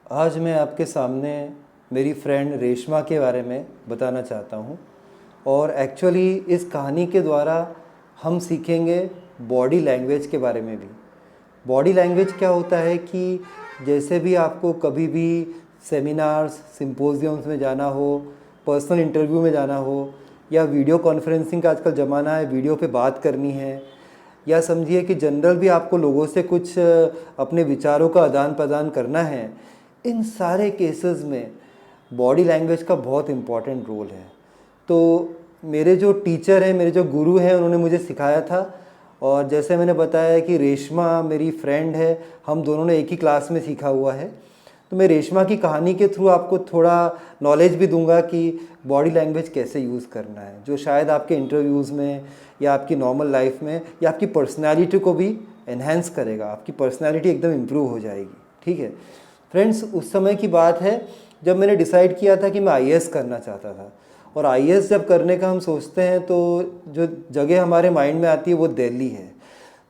आज मैं आपके सामने मेरी फ्रेंड रेशमा के बारे में बताना चाहता हूँ। और एक्चुअली इस कहानी के द्वारा हम सीखेंगे बॉडी लैंग्वेज के बारे में भी। बॉडी लैंग्वेज क्या होता है कि जैसे भी आपको कभी भी सेमिनार्स सिम्पोजियम्स में जाना हो, पर्सनल इंटरव्यू में जाना हो, या वीडियो कॉन्फ्रेंसिंग का आजकल ज़माना है, वीडियो पे बात करनी है, या समझिए कि जनरल भी आपको लोगों से कुछ अपने विचारों का आदान प्रदान करना है, इन सारे केसेस में बॉडी लैंग्वेज का बहुत इम्पॉर्टेंट रोल है। तो मेरे जो टीचर हैं, मेरे जो गुरु हैं, उन्होंने मुझे सिखाया था। और जैसे मैंने बताया कि रेशमा मेरी फ्रेंड है, हम दोनों ने एक ही क्लास में सीखा हुआ है। तो मैं रेशमा की कहानी के थ्रू आपको थोड़ा नॉलेज भी दूंगा कि बॉडी लैंग्वेज कैसे यूज़ करना है, जो शायद आपके इंटरव्यूज़ में या आपकी नॉर्मल लाइफ में या आपकी पर्सनैलिटी को भी एनहेंस करेगा। आपकी पर्सनैलिटी एकदम इम्प्रूव हो जाएगी। ठीक है फ्रेंड्स, उस समय की बात है जब मैंने डिसाइड किया था कि मैं आईएएस करना चाहता था। और आईएएस जब करने का हम सोचते हैं तो जो जगह हमारे माइंड में आती है वो दिल्ली है।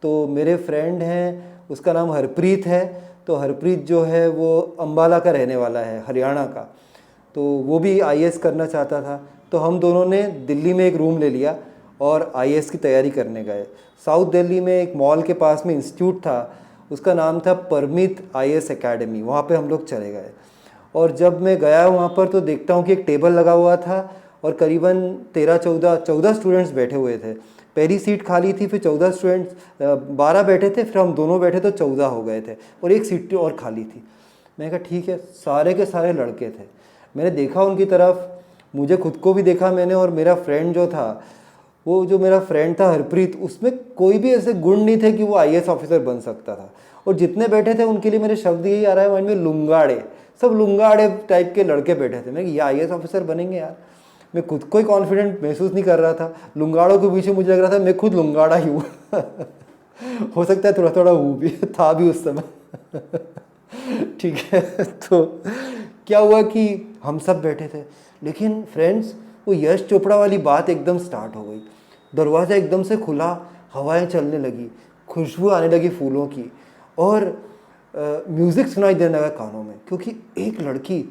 तो मेरे फ्रेंड हैं, उसका नाम हरप्रीत है। तो हरप्रीत जो है वो अंबाला का रहने वाला है, हरियाणा का। तो वो भी आईएएस करना चाहता था। तो हम दोनों ने दिल्ली में एक रूम ले लिया और आईएएस की तैयारी करने गए। साउथ दिल्ली में एक मॉल के पास में इंस्टीट्यूट था, उसका नाम था परमित आईएएस एकेडमी। वहाँ पे हम लोग चले गए। और जब मैं गया वहाँ पर तो देखता हूँ कि एक टेबल लगा हुआ था और करीबन 13-14 स्टूडेंट्स बैठे हुए थे। पहली सीट खाली थी, फिर 14 स्टूडेंट्स 12 बैठे थे, फिर हम दोनों बैठे तो 14 हो गए थे और एक सीट और खाली थी। मैंने कहा ठीक है, सारे के सारे लड़के थे। मैंने देखा उनकी तरफ, मुझे खुद को भी देखा मैंने, और मेरा फ्रेंड जो था, वो जो मेरा फ्रेंड था हरप्रीत, उसमें कोई भी ऐसे गुण नहीं थे कि वो आईएएस ऑफिसर बन सकता था। और जितने बैठे थे उनके लिए मेरे शब्द यही आ रहा है माइंड में, लुंगाड़े। सब लुंगाड़े टाइप के लड़के बैठे थे। मैं ये आईएएस ऑफिसर बनेंगे यार। मैं खुद को ही कॉन्फिडेंट महसूस नहीं कर रहा था। लुंगाड़ों के पीछे मुझे लग रहा था मैं खुद लुंगाड़ा ही हूँ। हो सकता है थोड़ा थोड़ा हूँ भी, था भी उस समय। ठीक है। तो क्या हुआ कि हम सब बैठे थे, लेकिन फ्रेंड्स वो यश चोपड़ा वाली बात एकदम स्टार्ट हो गई। दरवाज़ा एकदम से खुला, हवाएं चलने लगी, खुशबू आने लगी फूलों की, और म्यूज़िक सुनाई देने लगा कानों में, क्योंकि एक लड़की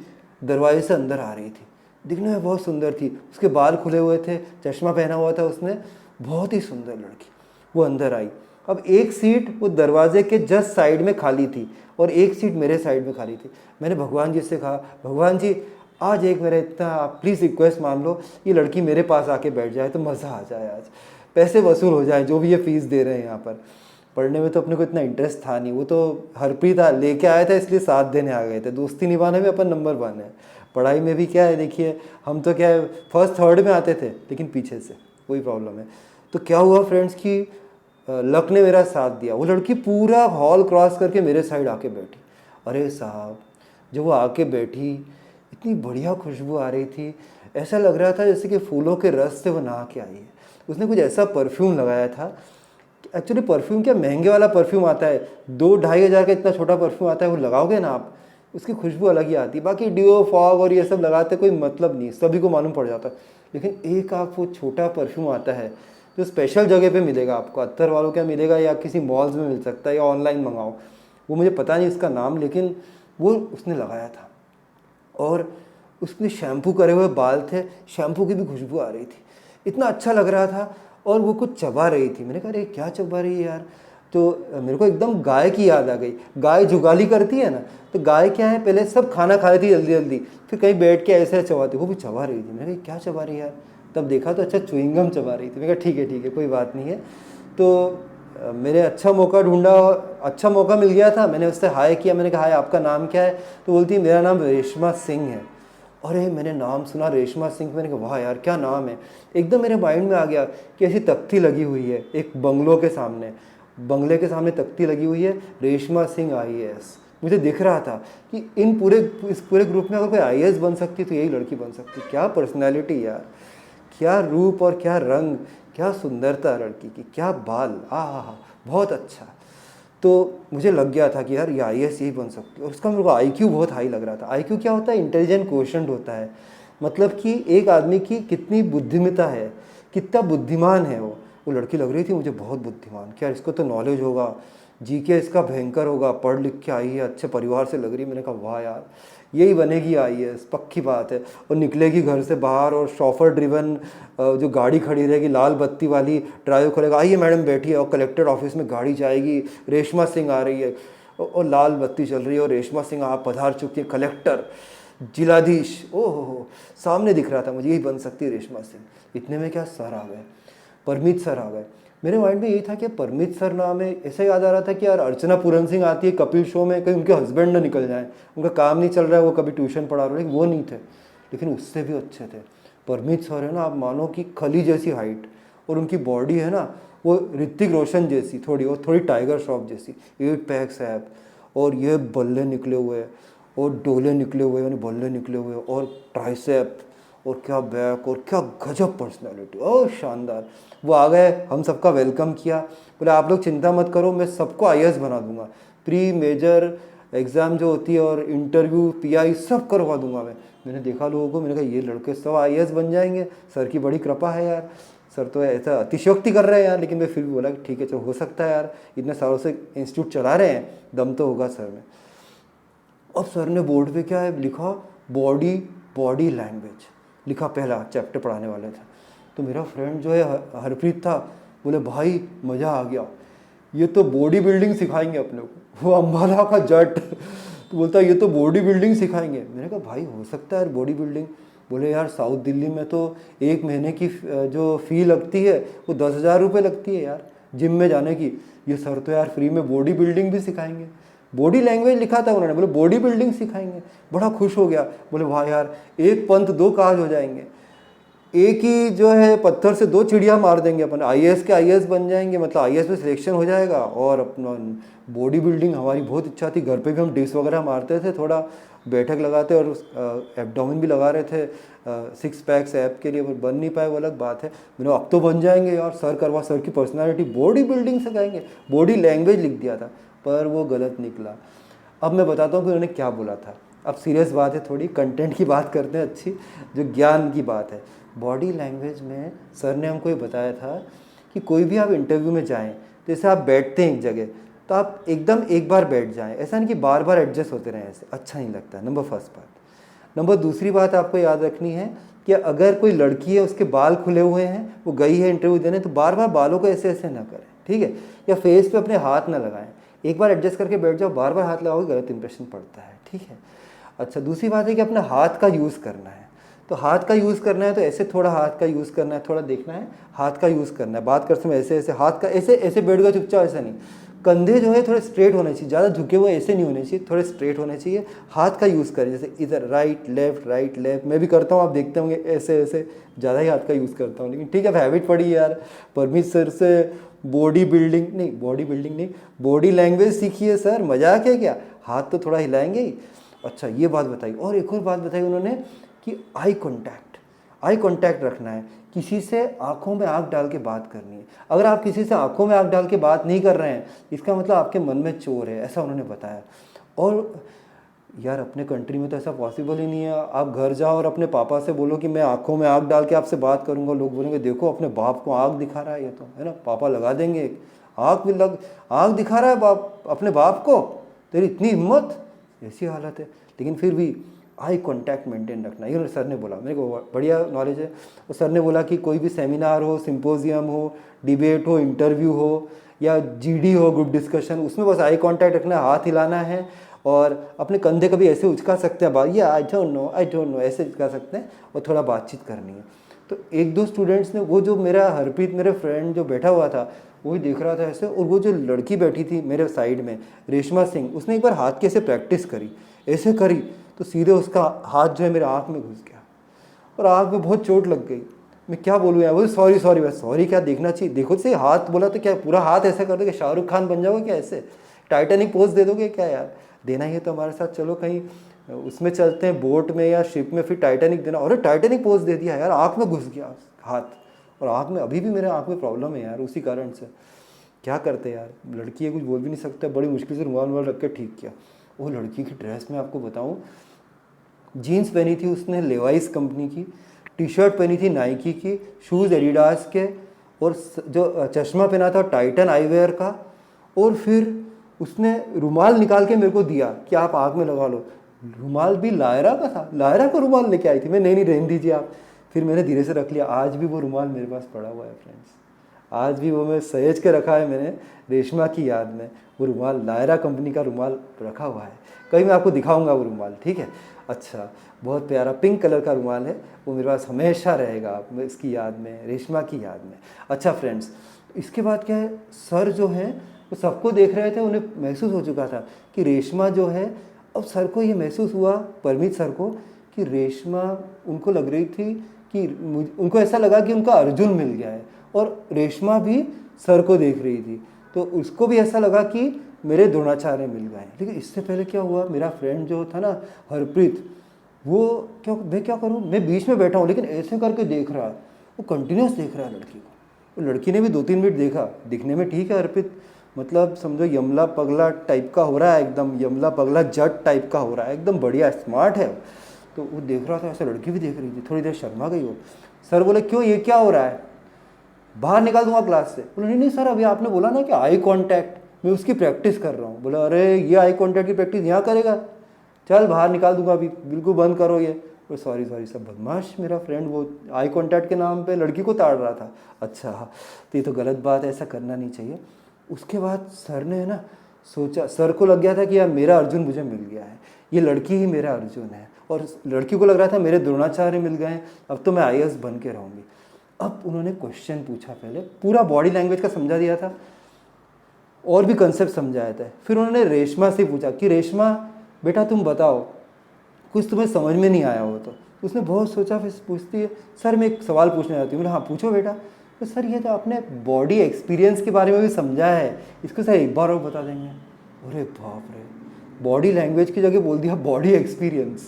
दरवाजे से अंदर आ रही थी। दिखने में बहुत सुंदर थी, उसके बाल खुले हुए थे, चश्मा पहना हुआ था उसने, बहुत ही सुंदर लड़की। वो अंदर आई। अब एक सीट वो दरवाजे के जस्ट साइड में खाली थी और एक सीट मेरे साइड में खाली थी। मैंने भगवान जी से कहा, भगवान जी आज एक मेरा इतना आप प्लीज़ रिक्वेस्ट मान लो, ये लड़की मेरे पास आके बैठ जाए तो मज़ा आ जाए, आज पैसे वसूल हो जाए जो भी ये फ़ीस दे रहे हैं यहाँ पर। पढ़ने में तो अपने को इतना इंटरेस्ट था नहीं, वो तो हरप्रीत लेके आया था इसलिए साथ देने आ गए थे। दोस्ती निभाने में अपन नंबर 1 है। पढ़ाई में भी क्या है, देखिए हम तो क्या है फर्स्ट थर्ड में आते थे, लेकिन पीछे से, वही प्रॉब्लम है। तो क्या हुआ फ्रेंड्स कि लक ने मेरा साथ दिया। वो लड़की पूरा हॉल क्रॉस करके मेरे साइड आके बैठी। अरे साहब, जब वो आके बैठी, इतनी बढ़िया खुशबू आ रही थी, ऐसा लग रहा था जैसे कि फूलों के रस से वो नहा के आई है। उसने कुछ ऐसा परफ्यूम लगाया था। एक्चुअली परफ्यूम क्या महंगे वाला परफ्यूम आता है, 2-2.5 हज़ार का इतना छोटा परफ्यूम आता है, वो लगाओगे ना आप, उसकी खुशबू अलग ही आती है। बाकी डिओ फॉग और ये सब लगाते कोई मतलब नहीं, सभी को मालूम पड़ जाता। लेकिन एक आप वो छोटा परफ्यूम आता है जो स्पेशल जगह पे मिलेगा आपको, अत्तर वालों क्या मिलेगा या किसी मॉल्स में मिल सकता है या ऑनलाइन मंगाओ, वो मुझे पता नहीं इसका नाम, लेकिन वो उसने लगाया था। और उसने शैम्पू करे हुए बाल थे, शैम्पू की भी खुशबू आ रही थी, इतना अच्छा लग रहा था। और वो कुछ चबा रही थी। मैंने कहा अरे क्या चबा रही है यार। तो मेरे को एकदम गाय की याद आ गई। गाय जुगाली करती है ना, तो गाय क्या है, पहले सब खाना खा रही थी जल्दी जल्दी, फिर कहीं बैठ के ऐसे चबाती, वो भी चबा रही थी। मैंने कहा क्या चबा रही है यार, तब देखा तो अच्छा च्युइंगम चबा रही थी। मैंने कहा ठीक है कोई बात नहीं है। तो मैंने अच्छा मौका ढूंढा, अच्छा मौका मिल गया था। मैंने उससे हाय किया, मैंने कहा हाय आपका नाम क्या है, तो बोलती है मेरा नाम रेशमा सिंह है। अरे मैंने नाम सुना रेशमा सिंह, मैंने कहा वाह यार क्या नाम है। एकदम मेरे माइंड में आ गया कि ऐसी तख्ती लगी हुई है एक बंगलों के सामने, बंगले के सामने तख्ती लगी हुई है, रेशमा सिंह आईएएस। मुझे दिख रहा था कि इस पूरे ग्रुप में अगर कोई आईएएस बन सकती तो यही लड़की बन सकती। क्या पर्सनैलिटी यार, क्या रूप और क्या रंग, क्या सुंदरता लड़की की, क्या बाल, आहा, बहुत अच्छा। तो मुझे लग गया था कि यार ये आईएएस यही बन सकती है। और उसका मेरे को आईक्यू बहुत हाई लग रहा था। आईक्यू क्या होता है, इंटेलिजेंट क्वोशेंट होता है, मतलब कि एक आदमी की कितनी बुद्धिमत्ता है, कितना बुद्धिमान है वो लड़की लग रही थी मुझे बहुत बुद्धिमान। क्या इसको तो नॉलेज होगा, जीके इसका भयंकर होगा, पढ़ लिख के आई है, अच्छे परिवार से लग रही है। मैंने कहा वाह यार, यही बनेगी आईएएस, पक्की बात है। और निकलेगी घर से बाहर और शॉफर ड्रिवन जो गाड़ी खड़ी रहेगी लाल बत्ती वाली, ड्राइव करेगा, आइए मैडम बैठिए, और कलेक्टर ऑफिस में गाड़ी जाएगी, रेशमा सिंह आ रही है और लाल बत्ती चल रही है और रेशमा सिंह आप पधार चुकी है, कलेक्टर, जिलाधीश, ओहो हो, सामने दिख रहा था मुझे, यही बन सकती है रेशमा सिंह। इतने में क्या सर आ गए, परमीत सर आ गए। मेरे माइंड में यही था कि परमीत सर नाम है, ऐसा याद आ रहा था कि यार अर्चना पूरन सिंह आती है कपिल शो में, कहीं उनके हस्बैंड ना निकल जाएं, उनका काम नहीं चल रहा है, वो कभी ट्यूशन पढ़ा रहे, लेकिन वो नहीं थे, लेकिन उससे भी अच्छे थे। परमीत सर है ना, आप मानो कि खली जैसी हाइट, और उनकी बॉडी है ना वो ऋतिक रोशन जैसी थोड़ी, और थोड़ी टाइगर श्रॉफ जैसी, 8 पैक्स ऐप, और ये बल्ले निकले हुए और डोले निकले हुए, यानी बल्ले निकले हुए और ट्राइसेप, और क्या बैक, और क्या गजब पर्सनालिटी, ओह शानदार। वो आ गए, हम सबका वेलकम किया, बोले आप लोग चिंता मत करो, मैं सबको आईएएस बना दूंगा, प्री मेजर एग्ज़ाम जो होती है और इंटरव्यू पीआई सब करवा दूंगा मैं। मैंने देखा लोगों को, मैंने कहा ये लड़के सब आईएएस बन जाएंगे, सर की बड़ी कृपा है यार, सर तो ऐसा अतिशयोक्ति कर रहे हैं यार। लेकिन मैं फिर भी बोला कि ठीक है चलो, हो सकता है यार, इतने सालों से इंस्टीट्यूट चला रहे हैं, दम तो होगा सर में। अब सर ने बोर्ड पे क्या है लिखा, बॉडी लैंग्वेज लिखा, पहला चैप्टर पढ़ाने वाले थे। तो मेरा फ्रेंड जो है हरप्रीत था, बोले भाई मज़ा आ गया, ये तो बॉडी बिल्डिंग सिखाएंगे अपने को। वो अम्बाला का जट तो बोलता ये तो बॉडी बिल्डिंग सिखाएंगे। मैंने कहा भाई हो सकता है यार बॉडी बिल्डिंग। बोले यार साउथ दिल्ली में तो 1 महीने की जो फ़ी लगती है वो 10,000 रुपये लगती है यार जिम में जाने की, ये सर तो यार फ्री में बॉडी बिल्डिंग भी सिखाएंगे। बॉडी लैंग्वेज लिखा था उन्होंने, बोले बॉडी बिल्डिंग सिखाएंगे। बड़ा खुश हो गया, बोले वाह यार, एक पंथ दो काज हो जाएंगे, एक ही जो है पत्थर से 2 चिड़िया मार देंगे अपन, आईएएस के आईएएस बन जाएंगे, मतलब आईएएस में सिलेक्शन हो जाएगा, और अपना बॉडी बिल्डिंग, हमारी बहुत इच्छा थी, घर पे भी हम डिप्स वगैरह मारते थे, थोड़ा बैठक लगाते और एब्डोमेन भी लगा रहे थे 6 पैक्स ऐप के लिए, वो बन नहीं पाए वो अलग बात है। मैंने अब तो बन जाएंगे यार, सर करवा, सर की पर्सनैलिटी बॉडी बिल्डिंग सिखाएंगे, बॉडी लैंग्वेज लिख दिया था, पर वो गलत निकला। अब मैं बताता हूँ कि उन्होंने क्या बोला था। अब सीरियस बात है, थोड़ी कंटेंट की बात करते हैं, अच्छी जो ज्ञान की बात है। बॉडी लैंग्वेज में सर ने हमको ये बताया था कि कोई भी आप इंटरव्यू में जाएं, जैसे आप बैठते हैं एक जगह, तो आप एकदम एक बार बैठ जाएं, ऐसा नहीं कि बार बार एडजस्ट होते रहें, ऐसे अच्छा नहीं लगता है। नंबर फर्स्ट बात। नंबर दूसरी बात आपको याद रखनी है कि अगर कोई लड़की है उसके बाल खुले हुए हैं, वो गई है इंटरव्यू देने, तो बार बार बालों को ऐसे ऐसे ना करें, ठीक है, या फेस पे अपने हाथ ना लगाएं, एक बार एडजस्ट करके बैठ जाओ, बार बार हाथ लगाओगे गलत इंप्रेशन पड़ता है, ठीक है। अच्छा, दूसरी बात है कि अपना हाथ का यूज़ करना है, तो हाथ का यूज़ करना है तो ऐसे थोड़ा हाथ का यूज़ करना है, थोड़ा देखना है, हाथ का यूज़ करना है, बात करते समय ऐसे ऐसे हाथ का, ऐसे ऐसे बैठ गए चुपचाप, ऐसा नहीं, कंधे जो है थोड़े स्ट्रेट होने चाहिए, ज़्यादा झुके हुए ऐसे नहीं होने चाहिए, थोड़े स्ट्रेट होने चाहिए। हाथ का यूज़ करें, जैसे इधर राइट लेफ्ट, मैं भी करता हूँ, आप देखते होंगे ऐसे ऐसे, ज़्यादा ही हाथ का यूज़ करता हूँ, लेकिन ठीक है, हैबिट पड़ी है यार। परमीत सर से बॉडी बिल्डिंग नहीं, बॉडी लैंग्वेज सीखी है सर, मजाक है क्या, हाथ तो थोड़ा हिलाएंगे ही। अच्छा, ये बात बताई, और एक और बात बताई उन्होंने कि आई कॉन्टैक्ट रखना है, किसी से आंखों में आंख डाल के बात करनी है। अगर आप किसी से आंखों में आंख डाल के बात नहीं कर रहे हैं, इसका मतलब आपके मन में चोर है, ऐसा उन्होंने बताया। और यार अपने कंट्री में तो ऐसा पॉसिबल ही नहीं है, आप घर जाओ और अपने पापा से बोलो कि मैं आंखों में आंख डाल के आपसे बात करूंगा, लोग बोलेंगे देखो अपने बाप को आंख दिखा रहा है ये तो, है ना, पापा लगा देंगे आंख दिखा रहा है बाप अपने बाप को, तेरी इतनी हिम्मत, ऐसी हालत है। लेकिन फिर भी आई कांटेक्ट मेंटेन रखना, ये सर ने बोला, मेरे को बढ़िया नॉलेज है। और सर ने बोला कि कोई भी सेमिनार हो, सिंपोजियम हो, डिबेट हो, इंटरव्यू हो या जीडी हो, ग्रुप डिस्कशन, उसमें बस आई कांटेक्ट रखना है, हाथ हिलाना है और अपने कंधे कभी ऐसे उचका सकते हैं, ये आई डोंट नो ऐसे उचका सकते हैं, और थोड़ा बातचीत करनी है। तो 1-2 स्टूडेंट्स ने, वो जो मेरा हरप्रीत मेरे फ्रेंड जो बैठा हुआ था वही देख रहा था ऐसे, और वो जो लड़की बैठी थी मेरे साइड में रेशमा सिंह, उसने एक बार हाथ की ऐसे प्रैक्टिस करी, ऐसे करी तो सीधे उसका हाथ जो है मेरे आँख में घुस गया और आँख में बहुत चोट लग गई। मैं क्या बोलूँ यार, वो सॉरी बस, सॉरी क्या, देखना चाहिए, देखो से हाथ बोला तो क्या पूरा हाथ ऐसा कर दोगे, शाहरुख खान बन जाओगे क्या, ऐसे टाइटैनिक पोज दे दोगे क्या यार, देना ही है तो हमारे साथ चलो कहीं उसमें चलते हैं, बोट में या शिप में, फिर टाइटैनिक देना। और टाइटैनिक पोज दे दिया यार, आँख में घुस गया हाथ, और आँख में अभी भी मेरे आँख में प्रॉब्लम है यार उसी कारण से। क्या करते यार, लड़की है कुछ बोल भी नहीं सकता, बड़ी मुश्किल से रुमाल रख के ठीक किया। वो लड़की की ड्रेस में आपको बताऊँ, जीन्स पहनी थी उसने लेवाइस कंपनी की, टी शर्ट पहनी थी नाइकी की, शूज़ एडिडास के, और जो चश्मा पहना था टाइटन आईवेयर का, और फिर उसने रुमाल निकाल के मेरे को दिया कि आप आँख में लगा लो। रुमाल भी लायरा का था, लायरा का रुमाल लेके आई थी। मैं नहीं रहने दीजिए आप। फिर मैंने धीरे से रख लिया। आज भी वो रुमाल मेरे पास पड़ा हुआ है फ्रेंड्स, आज भी वो मैं सहेज के रखा है मैंने रेशमा की याद में। वो रुमाल लायरा कंपनी का रुमाल रखा हुआ है, कहीं मैं आपको दिखाऊंगा वो रुमाल, ठीक है। अच्छा, बहुत प्यारा पिंक कलर का रुमाल है, वो मेरे पास हमेशा रहेगा इसकी याद में, रेशमा की याद में। अच्छा फ्रेंड्स, इसके बाद क्या है, सर जो है वो सबको देख रहे थे, उन्हें महसूस हो चुका था कि रेशमा जो है, अब सर को ये महसूस हुआ, परमीत सर को, कि रेशमा, उनको लग रही थी कि उनको ऐसा लगा कि उनका अर्जुन मिल गया है, और रेशमा भी सर को देख रही थी, तो उसको भी ऐसा लगा कि मेरे द्रोणाचार्य मिल गए। लेकिन इससे पहले क्या हुआ, मेरा फ्रेंड जो था ना हरप्रीत, वो मैं क्या करूँ, मैं बीच में बैठा हूँ लेकिन ऐसे करके देख रहा है, वो कंटिन्यूस देख रहा है लड़की को। वो लड़की ने भी 2-3 मिनट देखा। दिखने में ठीक है हरप्रीत, मतलब समझो यमला पगला टाइप का हो रहा है, एकदम यमला पगला जट टाइप का हो रहा है, एकदम बढ़िया स्मार्ट है। तो वो देख रहा था ऐसे, लड़की भी देख रही थी। थोड़ी देर शर्मा गई वो। सर बोले क्यों, ये क्या हो रहा है, बाहर निकाल दूंगा क्लास से। बोले नहीं नहीं सर, अभी आपने बोला ना कि आई कांटेक्ट, मैं उसकी प्रैक्टिस कर रहा हूँ। बोला अरे ये आई कांटेक्ट की प्रैक्टिस यहाँ करेगा, चल बाहर निकाल दूंगा अभी, बिल्कुल बंद करो ये। तो सॉरी सब बदमाश मेरा फ्रेंड, वो आई कांटेक्ट के नाम पे लड़की को ताड़ रहा था। अच्छा, तो ये तो गलत बात है, ऐसा करना नहीं चाहिए। उसके बाद सर ने ना सोचा, सर को लग गया था कि यार मेरा अर्जुन मुझे मिल गया है, ये लड़की ही मेरा अर्जुन है, और लड़की को लग रहा था मेरे द्रोणाचार्य मिल गए हैं, अब तो मैं IAS बन के रहूँगी। अब उन्होंने क्वेश्चन पूछा, पहले पूरा बॉडी लैंग्वेज का समझा दिया था और भी कंसेप्ट समझाया था। फिर उन्होंने रेशमा से पूछा कि रेशमा बेटा तुम बताओ, कुछ तुम्हें समझ में नहीं आया हो तो। उसने बहुत सोचा, फिर पूछती है सर मैं एक सवाल पूछना चाहती हूँ। बोला हाँ पूछो बेटा। तो सर ये तो आपने बॉडी एक्सपीरियंस के बारे में भी समझा है, इसको सर एक बार और बता देंगे। अरे बाप रे, बॉडी लैंग्वेज की जगह बोल दिया बॉडी एक्सपीरियंस।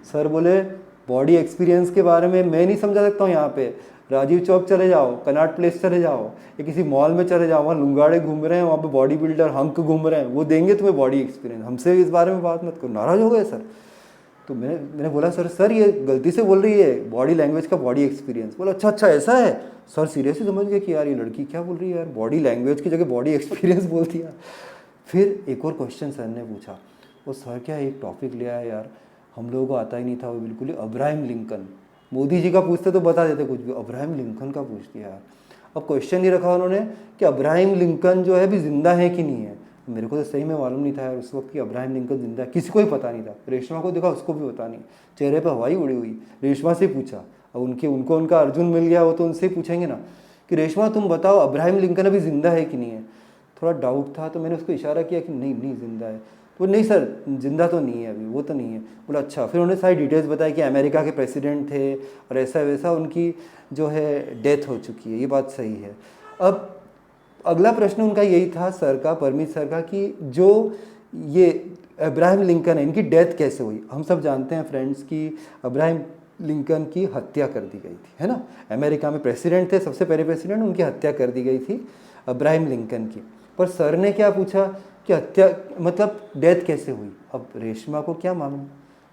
सर बोले बॉडी एक्सपीरियंस के बारे में मैं नहीं समझा सकता हूँ, यहाँ पे राजीव चौक चले जाओ, कनॉट प्लेस चले जाओ, या किसी मॉल में चले जाओ, वहाँ लुंगाड़े घूम रहे हैं, वहाँ पे बॉडी बिल्डर हंक घूम रहे हैं, वो देंगे तुम्हें बॉडी एक्सपीरियंस, हमसे इस बारे में बात मत करो। नाराज़ हो गए सर। तो मैंने बोला सर ये गलती से बोल रही है, बॉडी लैंग्वेज का बॉडी एक्सपीरियंस। बोला अच्छा ऐसा है। सर सीरियसली समझ गए कि यार ये लड़की क्या बोल रही है यार, बॉडी लैंग्वेज की जगह बॉडी एक्सपीरियंस बोल दिया। फिर एक और क्वेश्चन सर ने पूछा, वो सर क्या एक टॉपिक लिया है यार, हम लोगों को आता ही नहीं था वो बिल्कुल ही, अब्राहम लिंकन। मोदी जी का पूछते तो बता देते कुछ भी, अब्राहम लिंकन का पूछ दिया यार। अब क्वेश्चन ये रखा उन्होंने कि अब्राहम लिंकन जो है भी जिंदा है कि नहीं है। मेरे को तो सही में मालूम नहीं था यार उस वक्त कि अब्राहम लिंकन जिंदा है, किसी को ही पता नहीं था। रेशमा को देखा, उसको भी पता नहीं, चेहरे पर हवाई उड़ी हुई। रेशमा से पूछा, अब उनको उनका अर्जुन मिल गया, वो तो उनसे ही पूछेंगे ना कि रेशमा तुम बताओ अब्राहम लिंकन अभी जिंदा है कि नहीं है। थोड़ा डाउट था तो मैंने उसको इशारा किया कि नहीं जिंदा है। तो नहीं सर जिंदा तो नहीं है अभी, वो तो नहीं है। बोला अच्छा। फिर उन्होंने सारी डिटेल्स बताई कि अमेरिका के प्रेसिडेंट थे और ऐसा वैसा, उनकी जो है डेथ हो चुकी है, ये बात सही है। अब अगला प्रश्न उनका यही था सर का, परमीत सर का, कि जो ये अब्राहम लिंकन है इनकी डेथ कैसे हुई। हम सब जानते हैं फ्रेंड्स कि अब्राहम लिंकन की हत्या कर दी गई थी, है ना। अमेरिका में प्रेसिडेंट थे, सबसे पहले प्रेसिडेंट, उनकी हत्या कर दी गई थी अब्राहम लिंकन की। पर सर ने क्या पूछा कि हत्या मतलब डेथ कैसे हुई। अब रेशमा को क्या मालूम,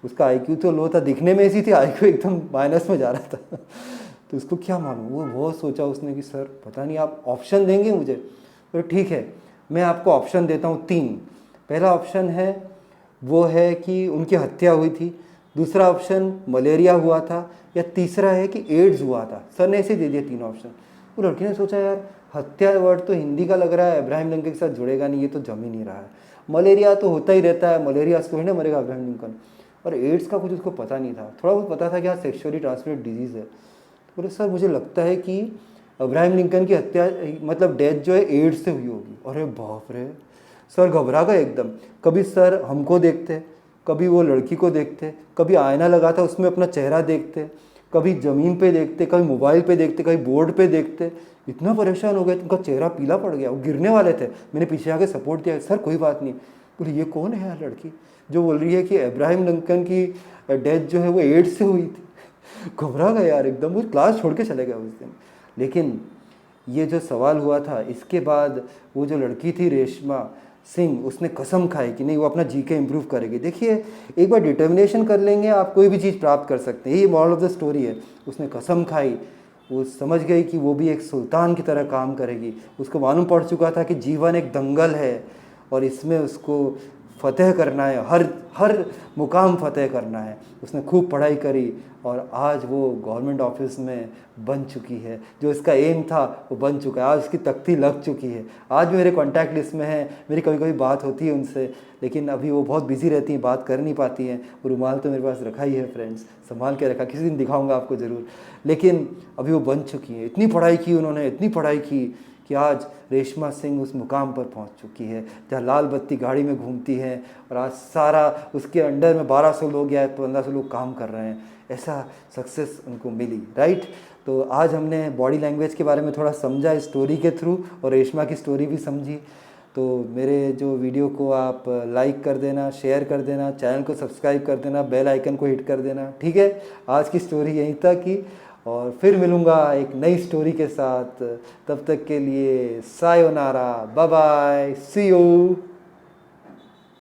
उसका IQ तो लो था, दिखने में ऐसी थी, IQ एकदम माइनस में जा रहा था तो उसको क्या मालूम। वो बहुत सोचा उसने कि सर पता नहीं, आप ऑप्शन देंगे मुझे। तो ठीक है मैं आपको ऑप्शन देता हूँ 3। पहला ऑप्शन है वो है कि उनकी हत्या हुई थी, दूसरा ऑप्शन मलेरिया हुआ था, या तीसरा है कि एड्स हुआ था। सर ने ऐसे दे दिए 3 ऑप्शन। वो लड़की ने सोचा यार हत्या वर्ड तो हिंदी का लग रहा है, अब्राहम लिंकन के साथ जुड़ेगा नहीं, ये तो जम ही नहीं रहा है। मलेरिया तो होता ही रहता है, मलेरिया से थोड़ी ना मरेगा अब्राहम लिंकन। और एड्स का कुछ उसको पता नहीं था, थोड़ा बहुत पता था कि हाँ सेक्सुअली ट्रांसमिटेड डिजीज़ है। तो बोले सर मुझे लगता है कि अब्राहम लिंकन की हत्या मतलब डेथ जो है एड्स से हुई होगी। अरे बाप रे, सर घबरा गए एकदम। कभी सर हमको देखते, कभी वो लड़की को देखते, कभी आईना लगा था उसमें अपना चेहरा देखते, कभी ज़मीन पे देखते, कभी मोबाइल पे देखते, कभी बोर्ड पे देखते। इतना परेशान हो गए, उनका चेहरा पीला पड़ गया, वो गिरने वाले थे। मैंने पीछे आके सपोर्ट दिया, सर कोई बात नहीं। बोले ये कौन है यार लड़की जो बोल रही है कि अब्राहम लिंकन की डेथ जो है वो एड्स से हुई थी। घबरा गए यार एकदम, वो क्लास छोड़ के चले गए उस दिन। लेकिन ये जो सवाल हुआ था, इसके बाद वो जो लड़की थी रेशमा सिंह, उसने कसम खाई कि नहीं वो अपना GK इम्प्रूव करेगी। देखिए एक बार डिटर्मिनेशन कर लेंगे आप कोई भी चीज़ प्राप्त कर सकते हैं, ये मॉरल ऑफ द स्टोरी है। उसने कसम खाई, वो समझ गई कि वो भी एक सुल्तान की तरह काम करेगी। उसको मालूम पड़ चुका था कि जीवन एक दंगल है और इसमें उसको फ़तेह करना है, हर हर मुकाम फ़तेह करना है। उसने खूब पढ़ाई करी और आज वो गवर्नमेंट ऑफिस में बन चुकी है। जो इसका एम था वो बन चुका है, आज उसकी तख्ती लग चुकी है। आज भी मेरे कॉन्टैक्ट लिस्ट में है, मेरी कभी कभी बात होती है उनसे, लेकिन अभी वो बहुत बिजी रहती हैं, बात कर नहीं पाती हैं। वो रुमाल तो मेरे पास रखा ही है फ्रेंड्स, संभाल के रखा, किसी दिन दिखाऊंगा आपको ज़रूर। लेकिन अभी वो बन चुकी हैं। इतनी पढ़ाई की उन्होंने, इतनी पढ़ाई की कि आज रेशमा सिंह उस मुकाम पर पहुंच चुकी है जहाँ लाल बत्ती गाड़ी में घूमती हैं और आज सारा उसके अंडर में 1200 लोग या 1500 लोग काम कर रहे हैं। ऐसा सक्सेस उनको मिली, राइट। तो आज हमने बॉडी लैंग्वेज के बारे में थोड़ा समझा स्टोरी के थ्रू, और रेशमा की स्टोरी भी समझी। तो मेरे जो वीडियो को आप लाइक कर देना, शेयर कर देना, चैनल को सब्सक्राइब कर देना, बेल आइकन को हिट कर देना, ठीक है। आज की स्टोरी यहीं तक ही, और फिर मिलूँगा एक नई स्टोरी के साथ। तब तक के लिए सायोनारा, बाय बाय, सी यू।